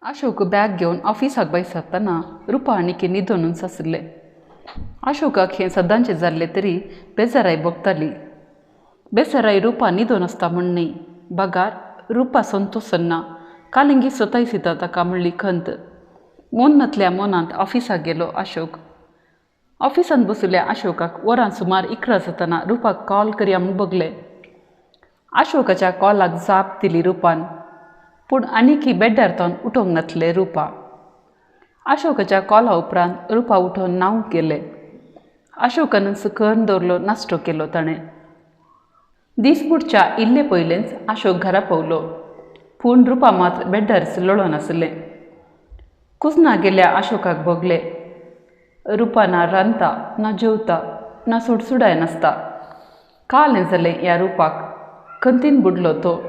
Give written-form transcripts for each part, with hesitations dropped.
Ashok bag घेवन ऑफिसाक बसतना रुपा आनी न्हिदून आसले. अशोकाक हें सदांचें जाल्लें तरी बेजाराय भोगताली. बेजाराय रुपा न्हिदून आसता म्हूण न्ही, बागार रुपा संतोसना कालिंगी सतायसिता ताका म्हणली खंत. मोनांतल्या मोनांत ऑफिसाक गेलो अशोक. ऑफिसांत बशिल्ल्या अशोकाक वरां सुमार 11 जातना रुपाक कॉल करया म्हूण बगलें. अशोकाच्या कॉलाक जाप दिली रुपान, पूण आनीकय बेड्डार थावन उठोंक नासलें रुपा. अशोकाच्या कॉला उपरांत रुपा उठोन न्हांवूंक गेलें. अशोकान सकन दवरलो नाश्तो केलो ताणें. दिसपुडच्या इल्ले पयलेंच अशोक घरा पावलो, पूण रुपा मात बेड्डार लोळो नासलें. कुजनां गेल्या अशोकाक बगलें. रुपा ना रांदता ना जेवता ना सुडसुडाय नासता. कालें जालें ह्या रुपाक. खंतीन बुडलो तो.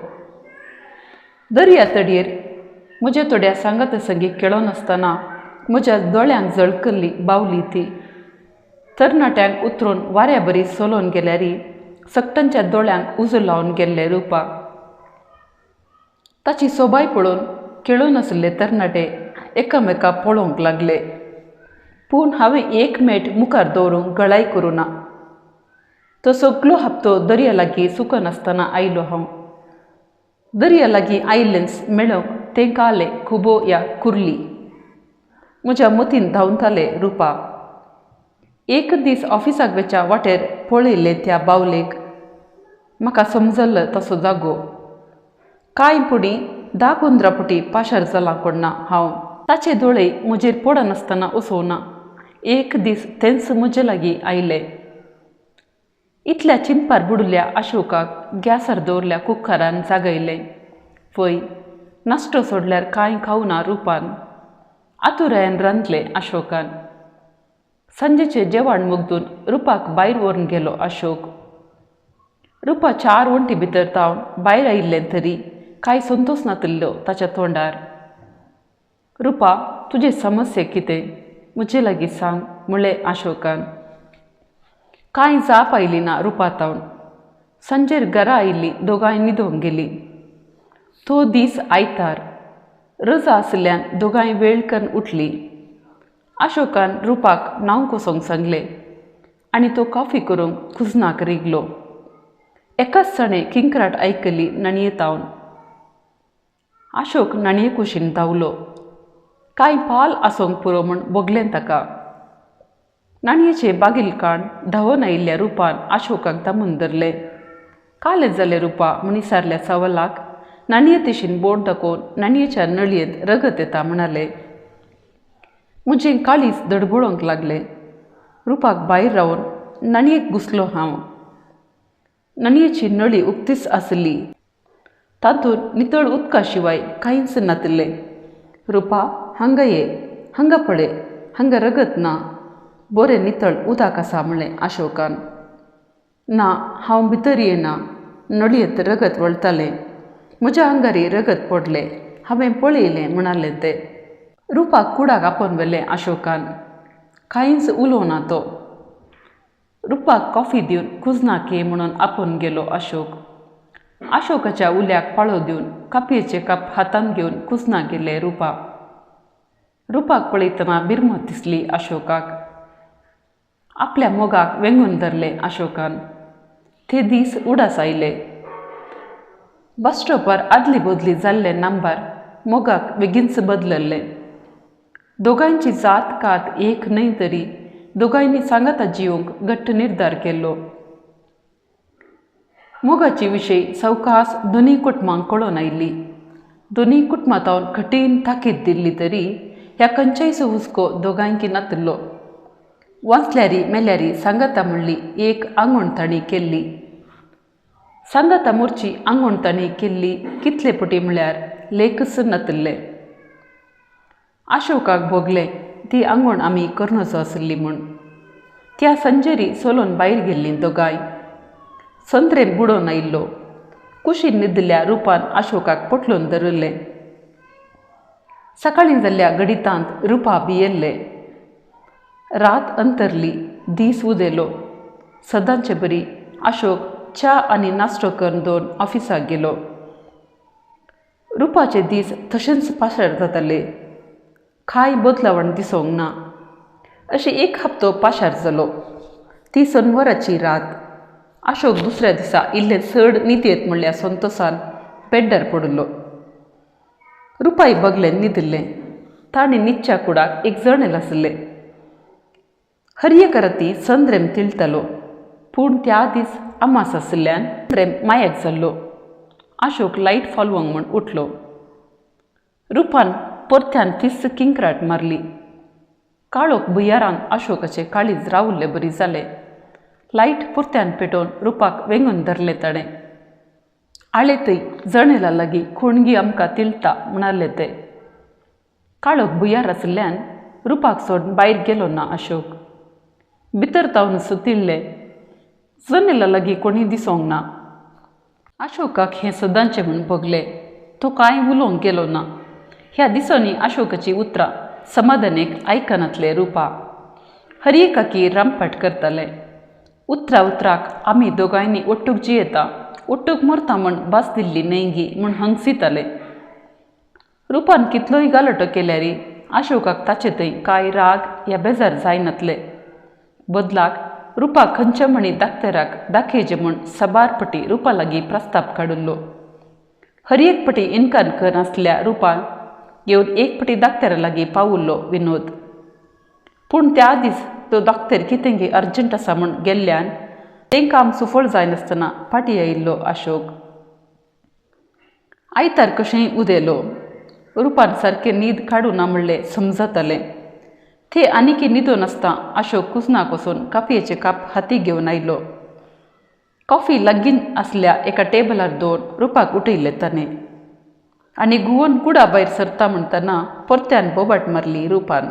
दर्या तडयेर म्हज्या थोड्या सांगात संगी खेळोन आसतना म्हज्या दोळ्यांक झळकल्ली बावली ती. तरणाट्यांक उतरून वाऱ्या बरी सोलोन गेल्यारी सक्तांच्या दोळ्यांक उजो लावन गेल्ले रुपा. ताची सोबाय पळोवन खेळून आशिल्ले तरणाटे एकामेकाक पळोवंक लागले. पूण हांवें एक मेट मुखार दवरूंक गळाय करूना. तो सगळो हप्तो दर्या लागीं सुकन आसतना आयलो हांव. दर्या लागीं आयिल्लेंच मेळोवंक तेंकां आलें खुबो या कुर्ली. म्हज्या मतीन धांवतालें रुपा. एक दीस ऑफिसाक वेच्या वाटेर पळयलें त्या बावलेक. म्हाका समजल्लो तसो जागो. कांय पुणी 10-15 पुटी पाशार जालां कोण्णा हांव. ताचे दोळे म्हजेर पडनासतना उसोवना. एक दीस तेंच म्हजे लागीं आयलें. इतल्या चिंपार बुडिल्ल्या अशोकाक गॅसार दवरल्या कुक्करान जागयलें. पळय, नाश्तो सोडल्यार कांय खावना रुपान. आतुरायेन रांदलें अशोकान. सांजेचें जेवण मुगदून रुपाक भायर व्हरून गेलो अशोक. रुपा 4 वण्टी भितर थावन भायर आयिल्लें तरी कांय संतोश नातिल्लो ताच्या तोंडार. रुपा, तुजे समस्या कितें? म्हजे लागीं सांग म्हणलें अशोकान. कांय जाप आयली ना रुपा थावन. सांजेर घरा आयिल्लीं दोगांय न्हिदोंक गेलीं. तो दीस आयतार. रजा आशिल्ल्यान दोगांय वेळ करून उठलीं. अशोकान रुपाक न्हांवूंक वचोंक सांगलें आनी तो कॉफी करूंक कुजनाक रिगलो. एकाच ताणें किंकराट आयकली नाणये थावन. अशोक नाणये कुशीन धांवलो. कांय पाल आसोंक पुरो म्हूण बगलें ताका. नाणयेचे बागिलकाण धांवन आयिल्ल्या रुपान अशोकाक दामून धरलें. कालें जालें रुपा म्हूण विचारल्या सवालाक नाणये दिशेन बोट दाखोवन नाणयेच्या नळयेंत रगत येता म्हणालें. म्हजें काळीज धडधडोंक लागलें. रुपाक भायर रावन नाणयेक घुसलो हांव. नाणयेची नळी उक्तीच आसली. तातूंत नितळ उदका शिवाय कांयच नातिल्लें. रुपा, हांगा ये, हांगा पळय, हांगा रगत ना. बरें नितळ उदक आसा म्हणलें अशोकान. ना, हांव भितर येना. नळयेंत रगत वळतालें. म्हज्या आंगारी रगत पडलें. हांवें पळयलें म्हणालें तें. रुपाक कुडाक आपोवन व्हेलें अशोकान. कांयच उलोवना तो. रुपाक कॉफी दिवन कुजनाक ये म्हणून आपोवन गेलो अशोक. अशोकाच्या उल्याक पाळो दिवन कापयेचें कप हातांत घेवन कुजनाक गेलें रुपा. रुपाक पळयतना बिरमत दिसली अशोकाक. आपल्या मोगाक वेंगून धरलें अशोकान. ते दीस उडास आयले. बस स्टॉपार आदली बदली जाल्ले नंबर मोगाक बेगीनच बदलल्ले. दोगांयची जात कात एक न्हय तरी दोगांयनी सांगाता जिवंक घट्ट निर्धार केल्लो. मोगाची विशय सवकास दोनी कुटुंबांक कळोन आयली. दोनी कुटुंबां थावन कठीण ताकीद दिल्ली तरी ह्या खंयच्यायचो हुस्को दोगांयकी नातिल्लो. वाचल्यारी मेल्यारी सांगाता म्हणली एक आंगवणताणी केल्ली. सांगाता मोरची आंगवणताणी केल्ली कितले पुटी म्हळ्यार लेखच नातिल्ले. अशोकाक भोगलें ती आंगवण आमी करनोचो आसली म्हूण. त्या संजेरी सोलोन भायर गेल्लीं दोगांय. संत्रेन बुडोवन आयिल्लो. कुशीन न्हिदिल्ल्या रुपान अशोकाक पटलून धरलें. सकाळीं जाल्ल्या घडितांत रुपा भियेल्लें. रात अंतरली. दीस उदेलो. सदांचे बरी अशोक च्या आनी नाश्तो करून दोन ऑफिसाक गेलो. रुपाचे दीस तशेंच पासर जाताले, कांय बदलावण दिसोंक ना. अशें एक हप्तो पाशार जालो. ती शनिवाराची रात. अशोक दुसऱ्या दिसा इल्लें चड न्हीद येत म्हणल्या संतोषान बेड्डार पडलो. रुपाई बगलें न्हिदलें. ताणें न्हिदच्या कुडाक एक जणेल आसलें. हर्येकराती चंद्रेम तिळतालो, पूण त्या दीस अमास आशिल्ल्यान चंद्रेम मायाक जाल्लो. अशोक लायट फालोवंक म्हूण उठलो. रुपान परत्यान फिस्स किंकराट मारली. काळोख भुंयारान अशोकाचें काळीज रावल्लें बरी जालें. लायट परत्यान पेटोवन रुपाक वेंगून धरलें ताणें. आळे थंय जणेला लागीं कोणगी आमकां तिळटा म्हणालें तें. काळोख भुंयार आशिल्ल्यान रुपाक सोडून भायर गेलो ना अशोक. भितर तावन सुतिल्लें. जनेला लागीं कोणी दिसोंक ना. अशोकाक हें सदांचें म्हूण भोगलें. तो कांय उलोवंक गेलो ना. ह्या दिसांनी अशोकाची उतरां समाधानेक आयकनातले रुपा. हर्येकाकी रामपाट करताले. उतराक आमी दोगांयनी ओट्टूक जियेता, ओट्टूक मरता म्हूण भास दिल्ली नेंगी म्हूण हंगसिताले. रुपान कितलोय गालटो केल्यारी अशोकाक ताचे थंय कांय राग या बेजार जायनातले. बदलाक रुपा खंयच्या म्हणी दाक्तेराक दाखयचे म्हूण साबारपटी रुपा लागीं प्रस्ताप काडिल्लो. हर्येक पटी इन्कार करनासल्या रुपान घेवन एक पटी दाक्तेरा लागीं पावुल्लो विनोद. पूण त्या दीस तो दाक्तेर कितेंगी अर्जंट आसा म्हूण गेल्ल्यान तें काम सुफळ जायनासतना फाटीं आयिल्लो अशोक. आयतार कशेंय उदेलो. रुपान सारकें न्हीद काडूना म्हणलें समजतालें. ते आनीक न्हिदो नासता अशोक कुसनाक वचून कॉफयेचें काप हातीक घेवन आयलो. कॉफी लागीं आसल्या एका टेबलार दवरून रुपाक उठयलें ताणें. आनी घुंवोन कुडा भायर सरता म्हणटना परत्यान बोबाट मारली रुपान.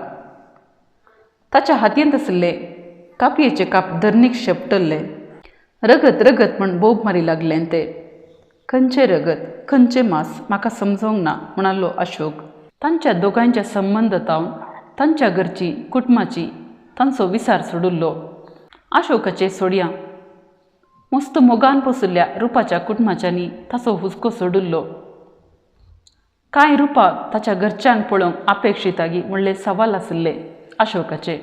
ताच्या हातयंत आशिल्लें कॉफयेचें काप धरणीक शेपटल्लें. रगत रगत म्हूण बोब मारी लागलें तें. खंयचें रगत, खंयचें मांस म्हाका समजोंक ना म्हणालो अशोक. तांच्या दोगांयच्या संबंदांतावन तांच्या घरची कुटुंबाची तांचो विसार सोडिल्लो. अशोकाचे सोडयां मस्त मोगान पोसुल्ल्या रुपाच्या कुटुंबाच्यांनी ताचो हुस्को सोडिल्लो. कांय रुपा ताच्या घरच्यांक पळोवंक अपेक्षितागी म्हणलें सवाल आशिल्ले अशोकाचे.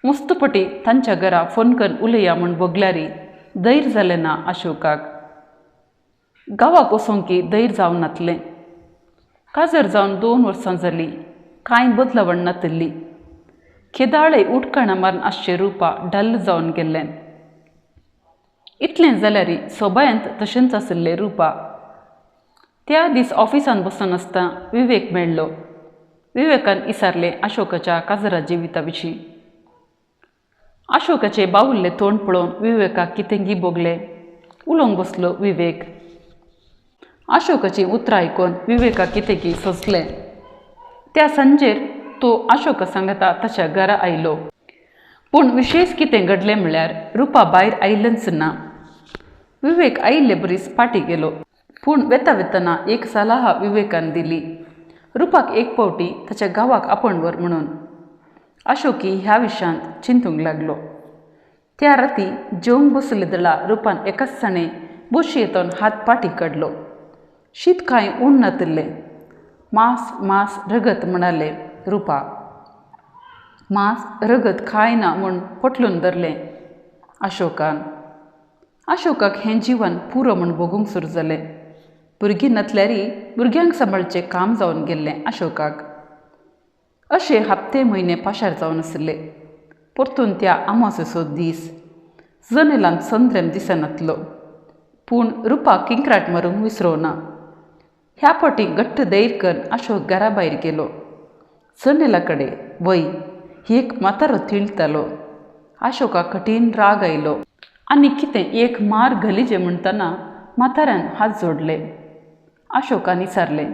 मस्तपटी तांच्या घरा फोन करून उलया म्हूण बोगल्यारी धैर्य जालें ना अशोकाक. गांवाक वचोंकी धैर्य जावनातलें. काजर जावन 2 वर्सां जालीं. कांय बदलावण नातिल्ली. केदाळे उठकणां मारून आसचें रुपा डल्ल जावन गेल्लें. इतलें जाल्यारी सोबायांत तशेंच आशिल्लें रुपा. त्या दीस ऑफिसान बसून आसतना विवेक मेळ्ळो. विवेकान विचारलें अशोकाच्या काजरा जिविता विशीं. अशोकाचें बावुल्लें तोंड पळोवन विवेकाक कितेंगी बोगलें. उलोवंक बसलो विवेक. अशोकाचीं उतरां आयकून विवेकाक कितेंगी सोंसलें. त्या सांजेर तो अशोका सांगता ताच्या घरा आयलो. पूण विशेश कितें घडलें म्हळ्यार रुपा भायर आयिल्लीच ना. विवेक आयिल्ले बरीस फाटीं गेलो. पूण वेतना एक सलाह विवेकान दिली. रुपाक एक फावटी ताच्या गांवाक आपोवन व्हर म्हणून. अशोकी ह्या विशयांत चिंतूंक लागलो. त्या राती जेवंक बसले दळा रुपान एकाच साणें बशी येतोन हात पाटी काडलो. शीत कांय उण नातिल्लें. मांस मांस रगत म्हणालें रुपा. मांस रगत कांय ना म्हूण पोटलून धरलें अशोकान. अशोकाक हें जिवन पुरो म्हूण भोगूंक सुरू जालें. भुरगीं नातल्यारी भुरग्यांक सांबाळचें काम जावन गेल्लें अशोकाक. अशें हप्ते म्हयने पाशार जावन आशिल्ले. परतून त्या अमावासेचो दीस. जनेलांत चंद्रेम दिसनातलो. पूण रुपा किंकराट मारूंक विसरोना. ह्या फावटी घट्ट धैर्य करून अशोक घरा भायर गेलो. जनेला कडेन वय एक म्हातारो तिळतालो. अशोकाक कठीण राग आयलो. आनी कितें एक मार घालीचें म्हणटना म्हाताऱ्यान हात जोडले. अशोकान विचारलें,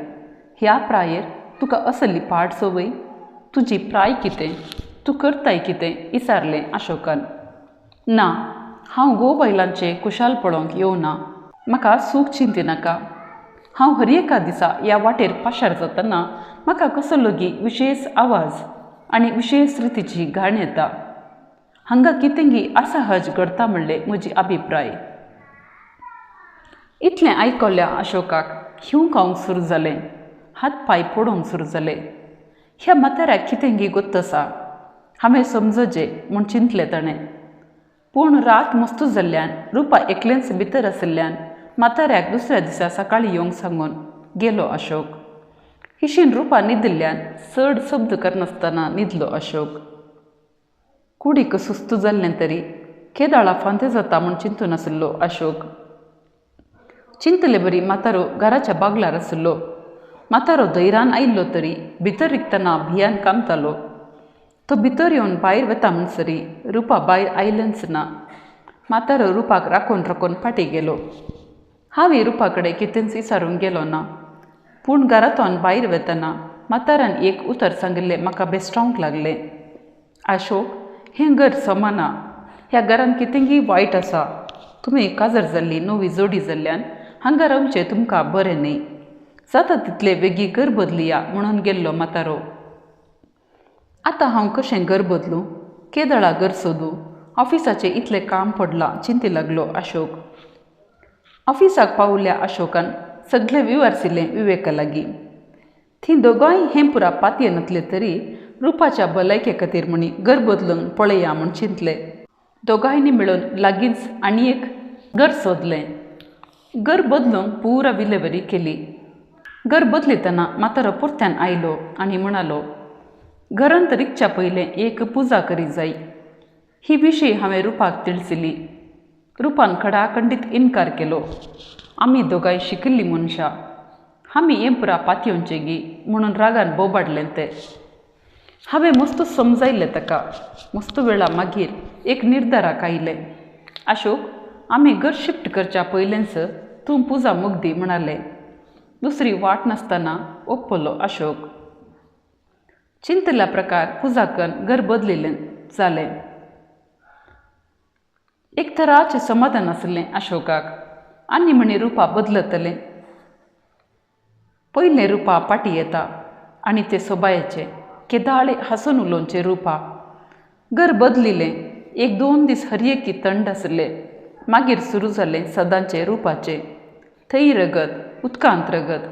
ह्या प्रायेर तुका असली पाड सवय? तुजी प्राय कितें? तूं करताय कितें? विचारलें अशोकान. ना, हांव घोव बायलांचें कुशाल पळोवंक येवना. म्हाका सूख चिंती नाका. हांव हर्येका दिसा ह्या वाटेर पाशार जातना म्हाका कसो लेगी विशेश आवाज आनी विशेष रितीची घाण येता. हांगा कितेंगी असहज घडटा म्हणलें म्हजी अभिप्राय. इतलें आयकल्ल्या अशोकाक हिंव खावंक सुरू जालें, हात पाय पडोवंक सुरू जाले. ह्या म्हाताऱ्याक कितेंगी गोत्त आसा हांवें समजचें म्हूण चिंतलें ताणें. पूण रात मस्तू जाल्ल्यान रुपा एकलेंच भितर आशिल्ल्यान म्हाताऱ्याक दुसऱ्या दिसा सकाळीं येवंक सांगून गेलो अशोक. हिशीन रुपा न्हिदिल्ल्यान चड शब्द करनासतना न्हिदलो अशोक. कुडीक सुस्त जाल्लें तरी केदाळा फांते जाता म्हूण चिंतून आशिल्लो अशोक. चिंतले बरी म्हातारो घराच्या बागलार आशिल्लो. म्हातारो धैर्यान आयिल्लो तरी भितर रिगतना भियान कामतालो. तो भितर येवन भायर वता म्हणसरी रुपा भायर आयलेंच ना. म्हातारो रुपाक राखून राखून फाटीं गेलो. हांवें रुपा कडेन कितेंच विचारूंक गेलो ना. पूण घरांतल्यान भायर वतना म्हाताऱ्यान एक उतर सांगिल्लें म्हाका बेस्टावंक लागलें. अशोक, हें घर समाना. ह्या घरान कितेंगी वायट आसा. तुमी काजर जाल्ली नवी जोडी जाल्ल्यान हांगा रावचें तुमकां बरें न्ही. जाता तितले बेगी घर बदलुया म्हणून गेल्लो म्हातारो. आतां हांव कशें घर बदलूं, केदळा घर सोदूं, ऑफिसाचें इतलें काम पडलां चिंती लागलो अशोक. ऑफिसाक पावल्या अशोकान सगळें विचारसिल्लें विवेका लागीं. थीं दोगांय हें पुरा पातये नातले तरी रुपाच्या भलायके खातीर म्हणी घर बदलून पळया म्हूण चिंतलें. दोगांयनी मेळून लागींच आनी एक घर सोदलें. घर बदलूंक पुरा विलेवरी केली. घर बदलितना म्हातारो परत्यान आयलो आनी म्हणालो, घरांत रिगच्या पयलें एक पुजा करी जाय. ही विशीं हांवें रुपाक तिळसिली. रुपान खडाखंडीत इन्कार केलो. आमी दोगांय शिकिल्लीं मनशां, आमी हें पुरा पातयोवचें गी म्हणून रागान बोबाडलें तें. हांवें मस्त समजायलें ताका. मस्त वेळा मागीर एक निर्धाराक आयलें. अशोक, आमी घर शिफ्ट करच्या पयलेंच तूं पुजा मुगदी म्हणालें. दुसरी वाट नासतना ओप्पलो अशोक. चिंतल्या प्रकार पुजा करून घर बदलिल्लें जालें. एक तराचें समाधान आशिल्लें अशोकाक. आनी म्हणी रुपा बदलतलें. पयलें रुपा पाटी येता आनी तें सोबायेचें केदाळे हांसून उलोवचें रुपा. घर बदलिल्लें. 1-2 दीस हरयेकी थंड आशिल्ले. मागीर सुरू जालें सदांचें रुपाचें. थंय रगत, उदकांत रगत,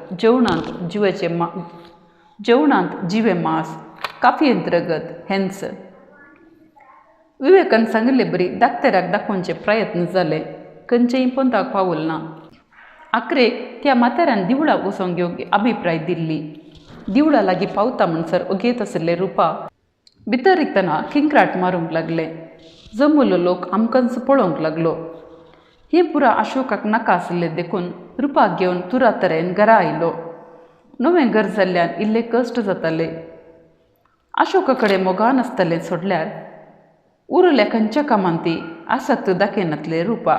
जेवणांत जिवे मांस, काफयेंत रगत, हेंच. विवेकान सांगिल्लें बरी दाक्तेराक दाखोवचे प्रयत्न जाले. खंयचेय पंथाक पावल ना. आखरेक त्या म्हाताऱ्यान दिवळाक वचोंक घेवंक अभिप्राय दिल्ली. दिवळा लागीं पावता म्हणसर ओगेत आशिल्ले रुपा भितर रिगतना किंक्राट मारूंक लागले. जमलो लोक आमकांच पळोवंक लागलो. हें पुरा अशोकाक नाका आशिल्लें देखून रुपाक घेवन तुरा तरेन घरा आयलो. नवें घर जाल्ल्यान इल्ले कश्ट जाताले. अशोका कडेन मोगान नासतालें सोडल्यार उरल्या खंयच्या कामान ती आसक्त दाखयनातले रुपा.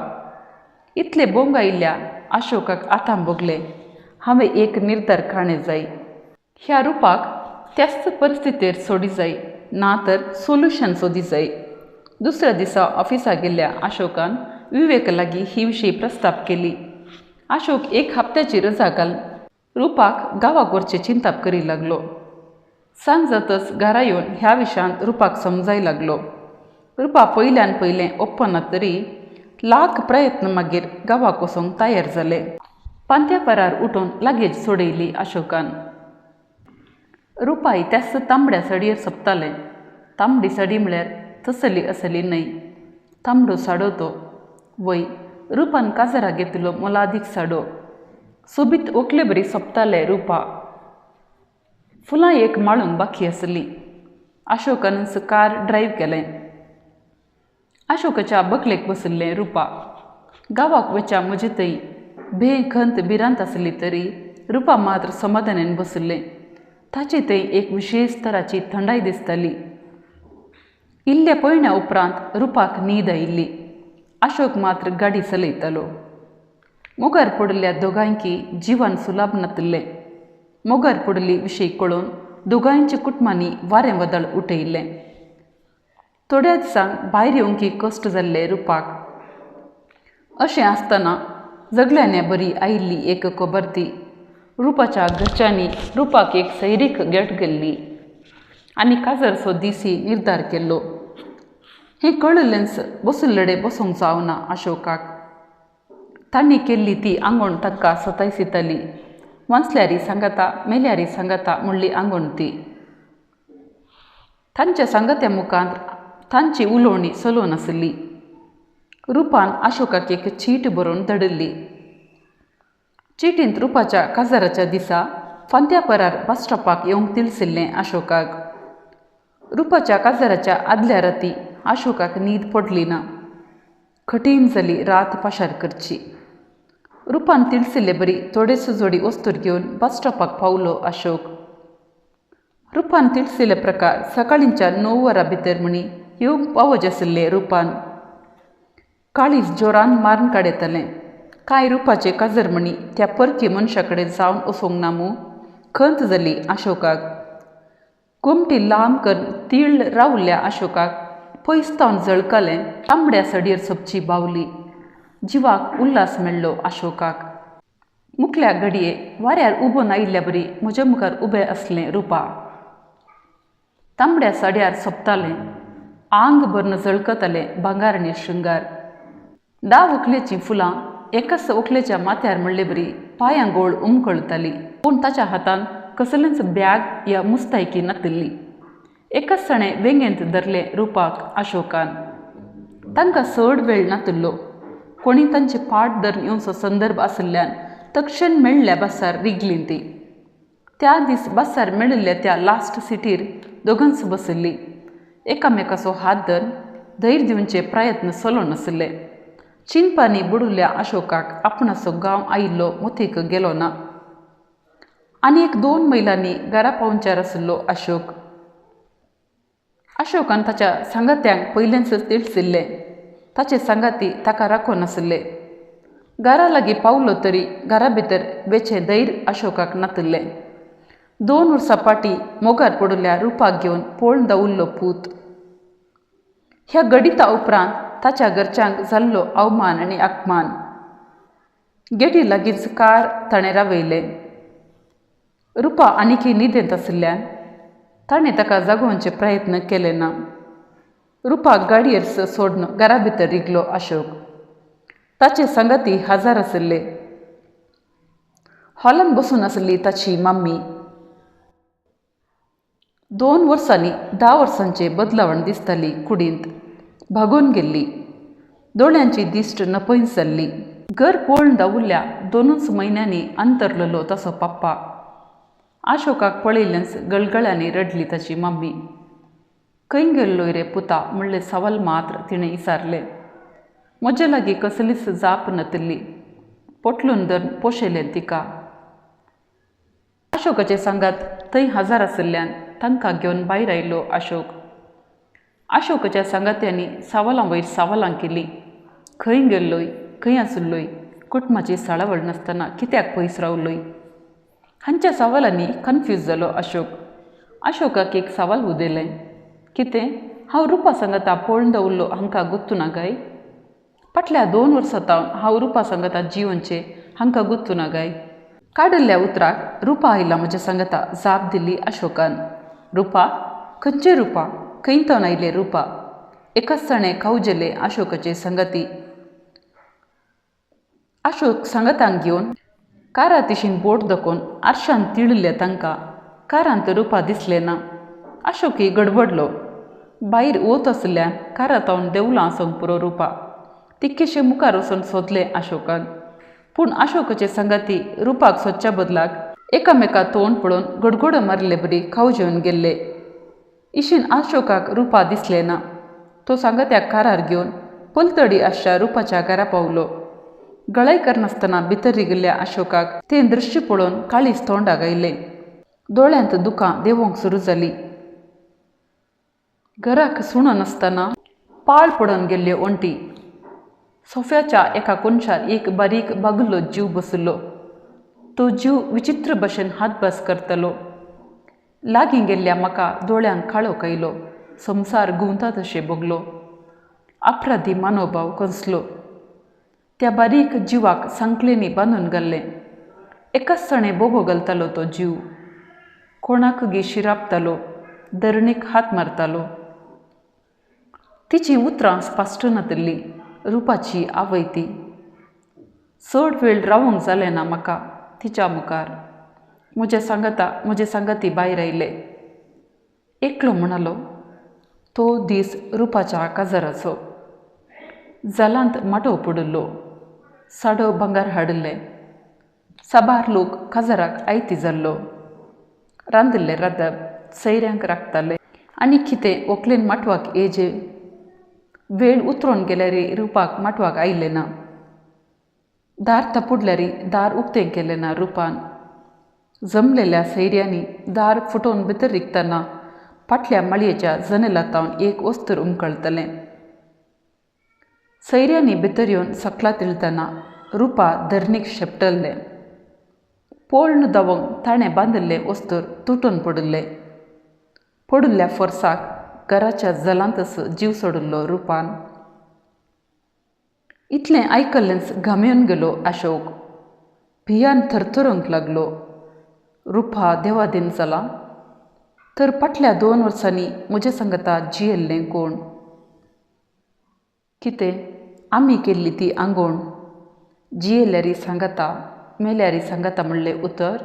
इतले बोंग आयिल्ल्या अशोकाक आतां भोगलें. हांवें एक निर्धार काडणे जाय. ह्या रुपाक त्याच परिस्थितीर सोडी जाय ना तर सोल्युशन सोदी जाय. दुसऱ्या दिसा ऑफिसाक गेल्ल्या अशोकान विवेक लागीं ही विशीं प्रस्ताव केली. अशोक 1 हप्त्याची रजा घालन रुपाक गांवाक व्हरचे चिंताप करी लागलो. सांज जातच घरा येवन ह्या विशयांत रुपाक समजाय लागलो. रुपा पयलें ओप्पना तरी लाख प्रयत्न मागीर गांवाक वचोंक तयार जाले. पांत्या पारार उठून लागेज सोडयली अशोकान. रुपाय त्याच तांबड्या साडयेर सोंपतालें. तांबडी साडी म्हळ्यार तसली आसली न्हय. तांबडो साडो तो. वय रुपान काजराक घेतिल्लो मोलादीक साडो. सोबीत व्हंकले बरी सोंपताले रुपा. फुलां एक माळूंक बाकी आसली. अशोकान कार ड्रायव्ह केलें. अशोकाच्या बकलेक बशिल्लें रुपा. गांवाक वच्या मजेतय खंत भिरांत आसली तरी रुपा मात्र समाधानान बशिल्लें. ताची थंय एक विशेश तराची थंडाय दिसताली. इल्ल्या पयण्या उपरांत रुपाक न्हीद आयिल्ली. अशोक मात्र गाडी चलयतालो. मोगार पडिल्ल्या दोगांयकी जिवन सुलाभ नातलें. मोगार पडिल्ली विशीं कळून दोगांयच्या कुटुंबांनी वारें वदळ उठयलें. थोड्या दिसांक भायर येवंकी कश्ट जाल्ले रुपाक. अशें आसतना जगल्याने बरी आयिल्ली एक खबरती. रुपाच्या घरच्यांनी रुपाक एक सैरीक घेट गेल्ली आनी काजरचो दिसी निर्धार केल्लो. हें कळिल्लेंच बशिल्लेडे बसूंक जावना अशोकाक. तांणी केल्ली ती आंगवण ताका सतायसिताली. वांचल्यारी सांगता मेल्यारी सांगता म्हणली आंगोण ती. तांच्या सांगत्या मुखांत तांची उलोवणी चलो नासली. रुपान अशोकाक एक चीट बरोवन धाडिल्ली. चिटींत रुपाच्या काजाराच्या दिसा फांत्या परार बस स्टॉपाक येवंक तिळसिल्लें अशोकाक. रुपाच्या काजाराच्या आदल्या राती अशोकाक न्हीद पडली ना. कठीण जाली रात पाशार करची. रुपान तिळसिल्ले बरी थोडेच जोडी वस्तूर घेवन बस स्टॉपाक पावलो अशोक. रुपान तिळसिल्ले प्रकार सकाळींच्या 9 वरां भितर म्हणी येवंक पावज आशिल्ले रुपान. काळीज जोरान मारून काडयतालें. कांय रुपाचे काजर म्हणी त्या परकी मनशा कडेन जावन वचोंक ना मूं खंत जाली अशोकाक. घुमटी लांब करून तीळ रावल्ल्या अशोकाक पयसतावन जळकलें. तांबड्या सडयेर सोबची बावली. जिवाक उल्हास मेळ्ळो अशोकाक. मुखल्या घडये वाऱ्यार उबोन आयिल्ल्या बरी म्हज्या मुखार उबें आसलें रुपा. तांबड्या साडयार सोबतालें. आंग भरून जळकतालें भांगार आनी शृंगार. 10 व्हंकलेचीं फुलां एकाच व्हंकलेच्या माथ्यार म्हणले बरी पांयांक गोळ उमकळताली. पूण ताच्या हातान कसलेंच बॅग या मुस्तायकी नातिल्ली. एकाच सणें वेंगेंत धरलें रुपाक अशोकान. तांकां चड वेळ नातिल्लो. कोणी तांचे पाट धरून येवचो संदर्भ आशिल्ल्यान तक्षण मेळ्ळ्या बसार रिगलीं ती. त्या दीस बसार मेळिल्ल्या त्या लास्ट सिटीर दोगांच बशिल्लीं. एकामेकाचो हात धरून धैर्य दिवचे प्रयत्न चलो नाशिल्ले. चिनपानी बुडुल्ल्या अशोकाक आपणाचो गांव आयिल्लो मुथीक गेलो ना. आनी 1-2 मैलांनी घरा पावंचार आशिल्लो अशोक. अशोकान ताच्या सांगात्यांक पयलेंच तिळसिल्लें. ताचे सांगाती ताका राखो नाशिल्ले. घरा लागीं पावलो तरी घरा भितर वेचें धैर्य अशोकाक नातिल्लें. 2 वर्सां फाटीं मोगार पडुल्ल्या रुपाक घेवन पळोवन दावुल्लो पूत. ह्या गडिता उपरांत ताच्या घरच्यांक जाल्लो अवमान आनी अपमान. गेटी लागींच कार ताणें रावयलें. रुपा आनीकय न्हिदेंत आशिल्ल्यान ताणें ताका जागोवचे प्रयत्न केले ना. रुपाक गाडयेर सोडून घरा भितर रिगलो अशोक. ताचे सांगाती हजार आशिल्ले. हॉलांत बसून आशिल्ली ताची मम्मी. 2 वर्सांनी 10 वर्सांचे बदलावण दिसताली कुडींत. भागून गेल्ली. दोळ्यांची दिश्ट नपयस जाल्ली. घर पळोवन दावुल्ल्या 2 म्हयन्यांनी अंतरलेलो ताचो पप्पा. अशोकाक पळयलेंच गळगळ्यांनी रडली ताची मम्मी. खंय गेल्लोय रे पुता म्हणले सवाल मात्र तिणें विचारले. म्हजे लागीं कसलीच जाप नातिल्ली. पोटलून धरून पोशयलें तिका. अशोकाचे सांगात थंय हजार आशिल्ल्यान तांकां घेवन भायर आयलो अशोक. अशोकाच्या सांगात्यांनी सवालां वयर सवालां केलीं. खंय गेल्लोय, खंय आशिल्लोय, कुटुंबाची साळावळ नासतना कित्याक पयस रावलोय. हांच्या सवालांनी कन्फ्यूज जालो अशोक. अशोकाक एक सवाल उदेलें. कितें हांव रुपा सांगाता पळोवन दवरलो हांकां गुर्तू ना गाय. फाटल्या 2 वर्सां तावन हांव रुपा सांगाता जिवनचे हांकां गुर्तू ना गाय. काडिल्ल्या उतराक रुपा आयला म्हज्या सांगाता जाप दिली अशोकान. रुपा खंयचे रुपा, खंय तावन आयले रुपा. एकाच सणें खावजेले अशोकाचे सांगाती. अशोक सांगातांक घेवन कारा तिशीन बोट दाखोवन आरशान तिळिल्ले तांकां. कारांत रुपा दिसलें ना. अशोकय गडबडलो. भायर वत आशिल्ल्यान कारा तावन देवलां आसूंक पुरो रुपा. तितकेशें मुखार वचून सोदलें अशोकान. पूण अशोकाचे सांगाती रुपाक सोदच्या बदलाक एकामेका तोंड पळोवन गडगडो मारले बरी खावजेवन गेल्ले. इशीन अशोकाक रुपा दिसलें ना. तो सांगात्याक कारार घेवन पलतडी आसच्या रुपाच्या घरा पावलो. गळाय करनासतना भितर रिगिल्ल्या अशोकाक तें दृश्य पळोवन काळीज तोंडाक आयलें. दोळ्यांत दुकां देंवोंक सुरू जालीं. घराक सुणो नासतना पाळ पडून गेल्ल्यो वण्टी. सोफ्याच्या एका कोनशार एक बारीक बागुल्लो जीव बशिल्लो. तो जीव विचित्र भशेन हातभास करतलो. लागीं गेल्ल्या म्हाका दोळ्यांक काळोख आयलो. संवसार गुंवता तशें भोगलो. अपराधी मनोभाव कसलो. त्या बारीक जिवाक सांकलेंनी बांदून घाल्लें. एकाच सणें बोबो घालतालो तो जीव. कोणाकय शिरापतालो. धरणीक हात मारतालो. तिची उतरां स्पश्ट नातिल्ली. रुपाची आवय ती. चड वेळ रावूंक जालें ना म्हाका तिच्या मुखार. म्हजे सांगाती भायर आयले. एकलो म्हणालो, तो दीस रुपाच्या काजाराचो. जालांत माटो पडलो, साडो भांगार हाडले. साबार लोक काजाराक आयती जाल्लो. रांदिल्ले रांदप सैऱ्यांक राखताले आनी कितें व्हंकलेन माटवाक येजे. वेळ उतरोन गेल्यारी रुपाक माटवाक आयले ना. दार तापुडल्यारी दार उक्तें केलें ना रुपान. जमलेल्या सैऱ्यांनी दार फुटोवन भितर रिकतना फाटल्या माळयेच्या जनेलातावन एक वस्तर उमकळतलें. सैऱ्यांनी भितर येवन सकलात इळतना रुपा धरणीक शेपटल्लें. पोळण दावोंक ताणें बांदिल्लें वस्तर तुटून पडलें. पडुल्ल्या फोर्साक घराच्या जलांतच जीव सोडलो रुपान. इतलें आयकल्लेंच घामेवन गेलो अशोक. भियान थरथरोंक लागलो. रुपा देवादीन जाला तर फाटल्या 2 वर्सांनी म्हजे सांगता जियेल्लें कोण? कितें आमी केल्ली ती आंगोण. जियेल्यारी सांगता, मेल्यारी सांगता म्हणलें उतर.